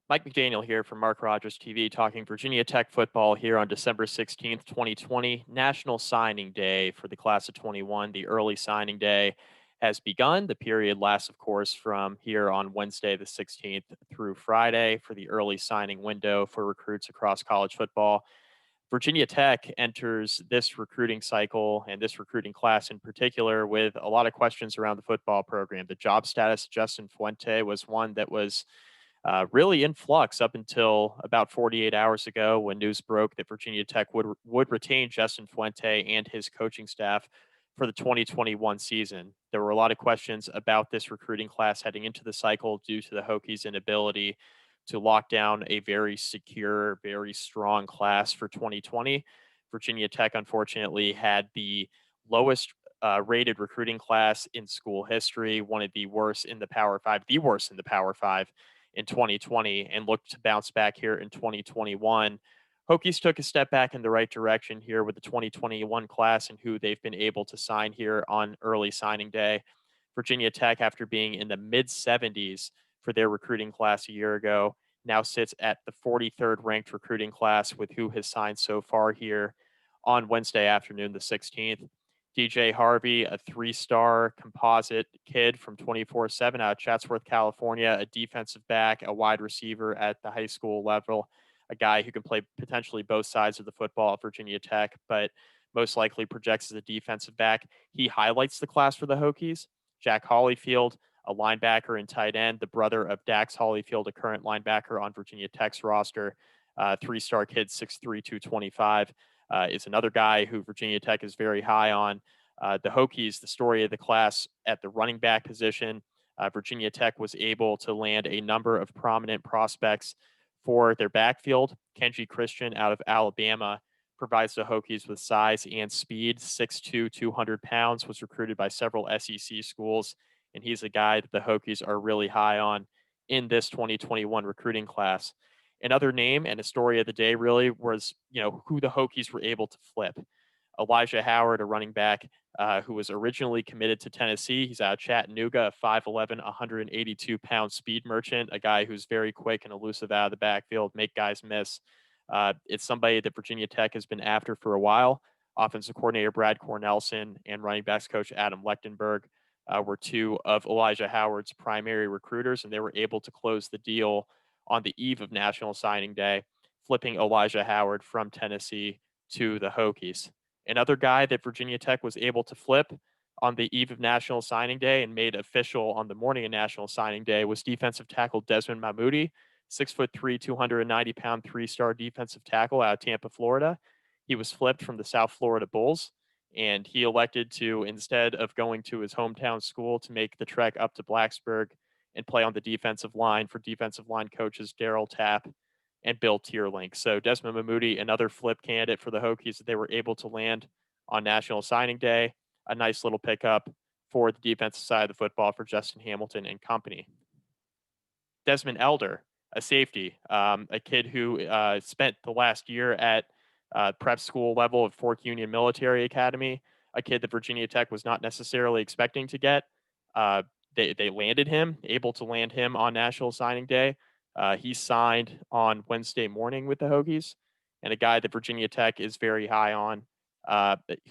Mike McDaniel here from Mark Rogers TV talking Virginia Tech football here on December 16th, 2020, National Signing Day for the class of 21. The early signing day has begun. The period lasts, of course, from here on Wednesday, the 16th through Friday for the early signing window for recruits across college football. Virginia Tech enters this recruiting cycle and this recruiting class in particular with a lot of questions around the football program. The job status of Justin Fuente was one that was really in flux up until about 48 hours ago when news broke that Virginia Tech would retain Justin Fuente and his coaching staff for the 2021 season. There were a lot of questions about this recruiting class heading into the cycle due to the Hokies' inability to lock down a very secure, very strong class for 2020. Virginia Tech, unfortunately, had the lowest rated recruiting class in school history, one of the worst in the Power Five, the worst in the Power Five in 2020, and looked to bounce back here in 2021. Hokies took a step back in the right direction here with the 2021 class and who they've been able to sign here on early signing day. Virginia Tech, after being in the mid 70s for their recruiting class a year ago, now sits at the 43rd ranked recruiting class with who has signed so far here on Wednesday afternoon, the 16th. DJ Harvey, a three-star composite kid from 24/7 out of Chatsworth, California, a defensive back, a wide receiver at the high school level, a guy who can play potentially both sides of the football at Virginia Tech, but most likely projects as a defensive back. He highlights the class for the Hokies. Jack Hollyfield, a linebacker and tight end, the brother of Dax Hollyfield, a current linebacker on Virginia Tech's roster, three-star kid, 6'3", 225 is another guy who Virginia Tech is very high on. The Hokies, the story of the class at the running back position, Virginia Tech was able to land a number of prominent prospects for their backfield. Kenji Christian out of Alabama provides the Hokies with size and speed. 6'2", 200 pounds, was recruited by several SEC schools, and he's a guy that the Hokies are really high on in this 2021 recruiting class. Another name and a story of the day really was, who the Hokies were able to flip. Elijah Howard, a running back who was originally committed to Tennessee. He's out of Chattanooga, a 5'11", 182-pound speed merchant, a guy who's very quick and elusive out of the backfield, make guys miss. It's somebody that Virginia Tech has been after for a while. Offensive coordinator Brad Cornelson and running backs coach Adam Lechtenberg were two of Elijah Howard's primary recruiters, and they were able to close the deal on the eve of National Signing Day, flipping Elijah Howard from Tennessee to the Hokies. Another guy that Virginia Tech was able to flip on the eve of National Signing Day and made official on the morning of National Signing Day was defensive tackle Desmond Mahmoudi, 6'3", 290-pound three-star defensive tackle out of Tampa, Florida. He was flipped from the South Florida Bulls, and he elected to, instead of going to his hometown school, to make the trek up to Blacksburg and play on the defensive line for defensive line coaches Daryl Tapp and Bill Tierlink. So Desmond Mahmoudi, another flip candidate for the Hokies that they were able to land on National Signing Day. A nice little pickup for the defensive side of the football for Justin Hamilton and company. Desmond Elder, a safety, a kid who spent the last year at prep school level at Fork Union Military Academy, a kid that Virginia Tech was not necessarily expecting to get. They landed him, able to land him on National Signing Day. He signed on Wednesday morning with the Hokies, and a guy that Virginia Tech is very high on,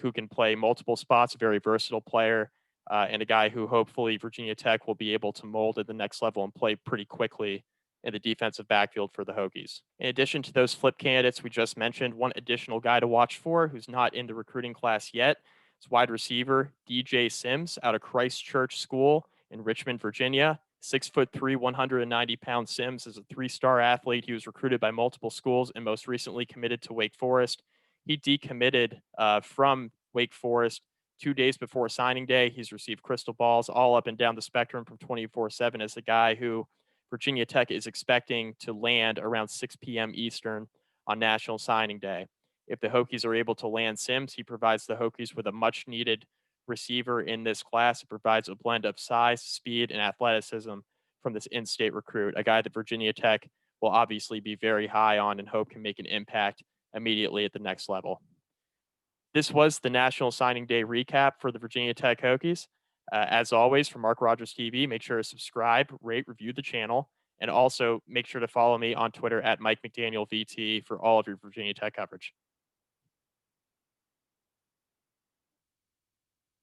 who can play multiple spots, a very versatile player, and a guy who hopefully Virginia Tech will be able to mold at the next level and play pretty quickly in the defensive backfield for the Hokies. In addition to those flip candidates we just mentioned, one additional guy to watch for who's not in the recruiting class yet is wide receiver DJ Sims out of Christ Church School in Richmond, Virginia. 6'3", 190-pound Sims is a three-star athlete. He was recruited by multiple schools and most recently committed to Wake Forest. He decommitted from Wake Forest 2 days before signing day. He's received crystal balls all up and down the spectrum from 24/7 as a guy who Virginia Tech is expecting to land around 6 p.m. Eastern on National Signing Day. If the Hokies are able to land Sims, he provides the Hokies with a much needed receiver in this class. It provides a blend of size, speed, and athleticism from this in-state recruit, a guy that Virginia Tech will obviously be very high on and hope can make an impact immediately at the next level. This was the National Signing Day recap for the Virginia Tech Hokies. As always, from Mark Rogers TV, make sure to subscribe, rate, review the channel, And also make sure to follow me on Twitter at Mike McDaniel VT for all of your Virginia Tech coverage.